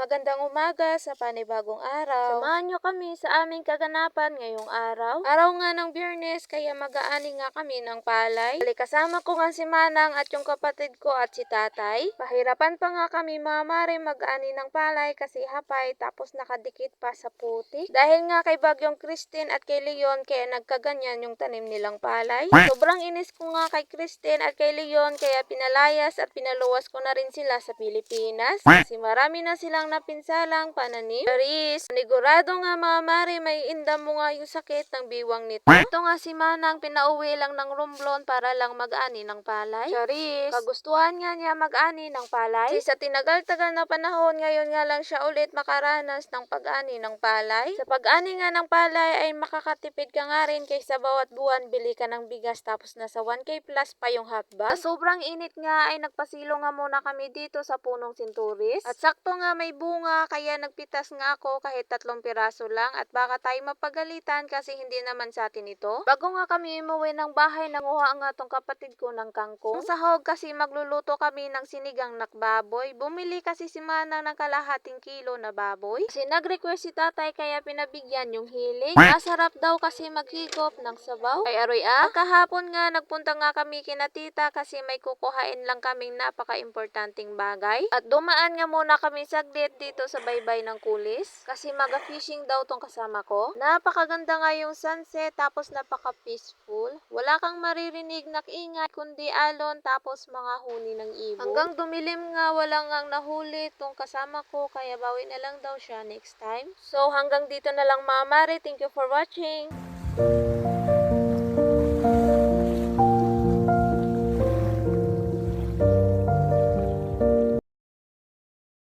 Magandang umaga sa panibagong araw. Samahan niyo kami sa aming kaganapan ngayong araw. Araw nga ng Biyernes kaya mag-aani nga kami ng palay. Bali, kasama ko nga si Manang at yung kapatid ko at si Tatay. Pahirapan pa nga kami mga mare mag-aani ng palay kasi hapay tapos nakadikit pa sa putik. Dahil nga kay Bagyong Christine at kay Leon kaya nagkaganyan yung tanim nilang palay. Sobrang inis ko nga kay Christine at kay Leon kaya pinalayas at pinaluwas ko na rin sila sa Pilipinas. Kasi marami na silang napinsalang pananim. Charis, panigurado nga mga mare may indam mo nga yung sakit ng biwang nito. Ito nga si Manang pinauwi lang ng Romblon para lang mag-ani ng palay. Charis, kagustuhan nga niya mag-ani ng palay. Kasi sa tinagal-tagal na panahon ngayon nga lang siya ulit makaranas ng pag-ani ng palay. Sa pag-ani nga ng palay ay makakatipid ka nga rin kaysa bawat buwan bili ka ng bigas tapos nasa 1K plus pa yung hotbag. Sa sobrang init nga ay nagpasilo nga muna kami dito sa punong sinturis. At sakto nga may bunga kaya nagpitas nga ako kahit 3 piraso lang at baka tayo mapagalitan kasi hindi naman sa atin ito. Bago nga kami umuwi ng bahay nanguha nga tong kapatid ko ng kangkong. Ang sahog kasi magluluto kami ng sinigang na baboy. Bumili kasi si Manang ng kalahating kilo na baboy. Kasi nag-request si Tatay kaya pinabigyan yung hiling. Masarap daw kasi maghigop ng sabaw. Ay aroy kahapon nga nagpunta nga kami kina Tita kasi may kukuhain lang kaming napaka-importanting bagay. At dumaan nga muna kami saglit dito sa baybay ng Kulis kasi maga-fishing daw tong kasama ko. Napakaganda nga yung sunset tapos napaka-peaceful. Wala kang maririnig na ingay kundi alon tapos mga huni ng ibon. Hanggang dumilim nga wala ngang nahuli tong kasama ko kaya bawi na lang daw siya next time. So hanggang dito na lang mga mare. Thank you for watching.